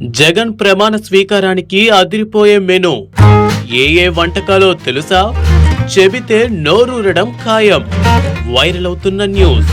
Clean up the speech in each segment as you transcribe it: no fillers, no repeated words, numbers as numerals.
జగన్ ప్రమాణ స్వీకారానికి అదిరిపోయే మెనూ. ఏ వంటకాలో తెలుసా? చెబితే నోరూరడం ఖాయం. వైరల్ అవుతున్న న్యూస్.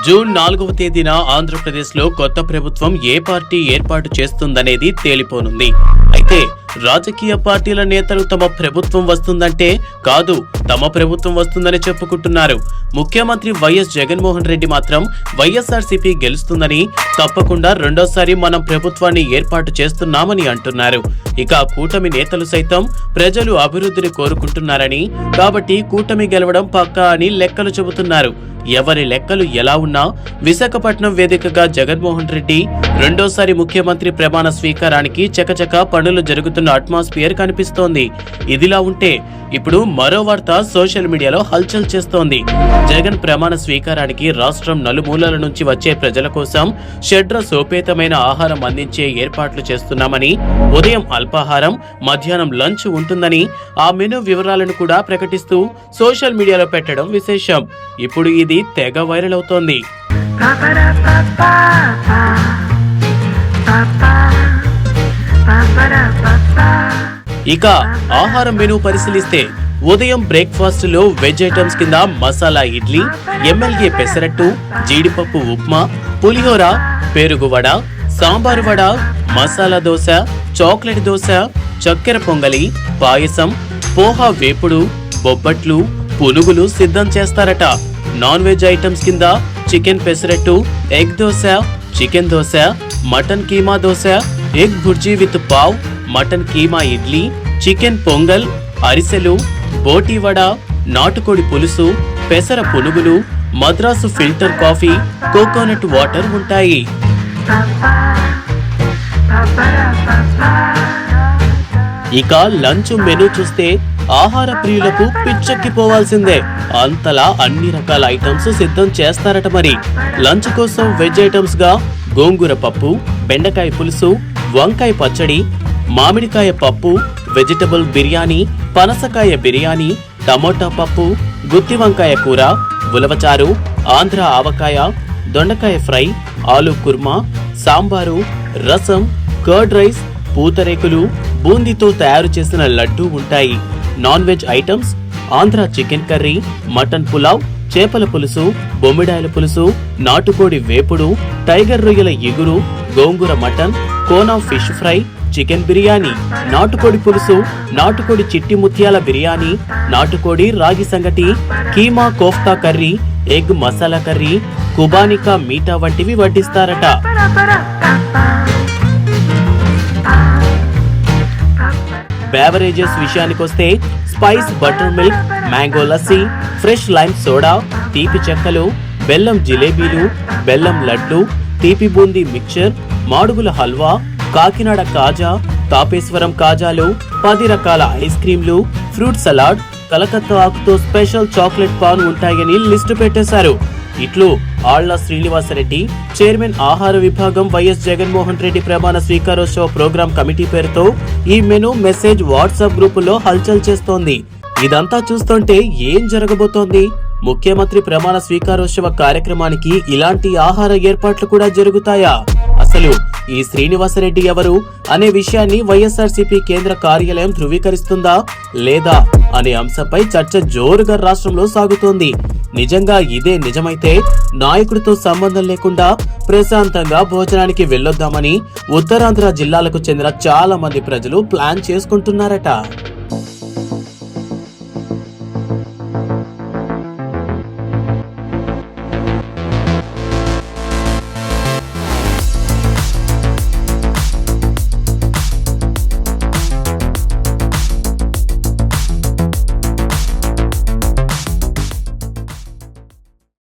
జూన్ 4వ తేదీన ఆంధ్రప్రదేశ్లో కొత్త ప్రభుత్వం ఏ పార్టీ ఏర్పాటు చేస్తుందనేది తేలిపోనుంది. అయితే రాజకీయ పార్టీల నేతలు తమ ప్రభుత్వం వస్తుందంటే కాదు, తమ ప్రభుత్వం వస్తుందని చెప్పుకుంటున్నారు. ముఖ్యమంత్రి వైఎస్ జగన్మోహన్ రెడ్డి మాత్రం వైఎస్ఆర్సీపీ గెలుస్తుందని, తప్పకుండా రెండోసారి మనం ప్రభుత్వాన్ని ఏర్పాటు చేస్తున్నామని అంటున్నారు. ఇక కూటమి నేతలు సైతం ప్రజలు అభివృద్ధిని కోరుకుంటున్నారని, కాబట్టి కూటమి గెలవడం పక్కా అని లెక్కలు చెబుతున్నారు. ఎవరి లెక్కలు ఎలా ఉన్నా విశాఖపట్నం వేదికగా జగన్మోహన్ రెడ్డి రెండోసారి ముఖ్యమంత్రి ప్రమాణ స్వీకారానికి చకచక పనులు జరుగుతున్న అట్మాస్ఫియర్ కనిపిస్తోంది. ఇదిలా ఉంటే ఇప్పుడు మరో వార్త సోషల్ మీడియాలో హల్చల్ చేస్తోంది. జగన్ ప్రమాణ స్వీకారానికి రాష్ట్రం నలుమూలల నుంచి వచ్చే ప్రజల కోసం షడ్ర సోపేతమైన ఆహారం అందించే ఏర్పాట్లు చేస్తున్నామని, ఉదయం అల్పాహారం, మధ్యాహ్నం లంచ్ ఉంటుందని ఆ మెనూ వివరాలను కూడా ప్రకటిస్తూ సోషల్ మీడియాలో పెట్టడం విశేషం. ఇప్పుడు ఇది తెగ వైరల్ అవుతోంది. ఇక ఆహారం మెనూ పరిశీలిస్తే ఉదయం బ్రేక్ఫాస్ట్ లో వెజ్ ఐటమ్స్ కింద మసాలా ఇడ్లీ, ఎమ్మెల్యే పెసరట్టు, జీడిపప్పు ఉప్మా, పులిహోర, పెరుగు వడ, సాంబారు వడ, మసాలా దోశ, చాక్లెట్ దోశ, చక్కెర పొంగలి, పాయసం, పోహా వేపుడు, బొబ్బట్లు, పునుగులు సిద్ధం చేస్తారట. నాన్ వెజ్ ఐటమ్స్ కింద chicken pesarattu, egg dosa, chicken dosa, mutton keema dosa, egg bhurji with pav, mutton keema idli, chicken pongal, అరిసెలు, బోటి వడ, నాటుకోడి పులుసు, పెసర పునుగులు, Madras filter coffee, coconut water ఉంటాయి. ఇక లంచ్ మెనూ చూస్తే ఆహార ప్రియులకు పిచ్చెక్కిపోవాల్సిందే. అంతలా అన్ని రకాల ఐటమ్స్ సిద్ధం చేస్తారట. మరి లంచ్ కోసం వెజ్ ఐటమ్స్ గా గోంగూర పప్పు, బెండకాయ పులుసు, వంకాయ పచ్చడి, మామిడికాయ పప్పు, వెజిటబుల్ బిర్యానీ, పనసకాయ బిర్యానీ, టమోటా పప్పు, గుత్తి వంకాయ కూర, ఉలవచారు, ఆంధ్ర ఆవకాయ, దొండకాయ ఫ్రై, ఆలు కుర్మా, సాంబారు, రసం, కర్డ్ రైస్, పూతరేకులు, బూందీతో తయారు చేసిన లడ్డూ ఉంటాయి. Non veg items Andhra chicken curry, mutton pulao, చేపల పులుసు, బొమ్మిడాయల పులుసు, నాటుకోడి వేపుడు, టైగర్ రొయ్యల ఎగురు, gongura mutton, Kona fish fry, chicken biryani, నాటుకోడి పులుసు, నాటుకోడి చిట్టి ముత్యాల బిర్యానీ, నాటుకోడి రాగి సంగటి, keema kofta curry, egg masala curry, qubani మీఠా వంటివి వడ్డిస్తారట. బేవరేజెస్ విషయానికొస్తే spice buttermilk, mango lassi, fresh lime soda, తీపి చెక్కలు, బెల్లం జిలేబీలు, బెల్లం లడ్డు, తీపి బూందీ మిక్చర్, మాడుగుల హల్వా, కాకినాడ కాజా, తాపేశ్వరం కాజాలు, 10 రకాల ఐస్ క్రీంలు, ఫ్రూట్ సలాడ్, కలకత్తా ఆకుతో స్పెషల్ చాక్లెట్ పాన్ ఉంటాయని లిస్టు పెట్టేశారు. ఇట్లు ఆళ్ల శ్రీనివాసరెడ్డి, చైర్మన్ ఆహార విభాగం, వైఎస్ జగన్మోహన్ రెడ్డి ప్రమాణ స్వీకారోత్సవ ప్రోగ్రాం కమిటీ పేరుతో ఈ మెనూ మెసేజ్ వాట్సాప్ గ్రూపులో హల్చల్ చేస్తోంది. ఇదంతా చూస్తుంటే ఏం జరగబోతోంది? ముఖ్యమంత్రి ప్రమాణ స్వీకారోత్సవ కార్యక్రమానికి ఇలాంటి ఆహార ఏర్పాట్లు కూడా జరుగుతాయా? అసలు ఈ శ్రీనివాసరెడ్డి ఎవరు అనే విషయాన్ని వైఎస్ఆర్సీపీ కేంద్ర కార్యాలయం ధృవీకరిస్తుందా లేదా అనే అంశంపై చర్చ జోరుగా రాష్ట్రంలో సాగుతోంది. నిజంగా ఇదే నిజమైతే నాయకుడితో సంబంధం లేకుండా ప్రశాంతంగా భోజనానికి వెళ్ళొద్దామని ఉత్తరాంధ్ర జిల్లాలకు చెందిన చాలా మంది ప్రజలు ప్లాన్ చేసుకుంటున్నారట.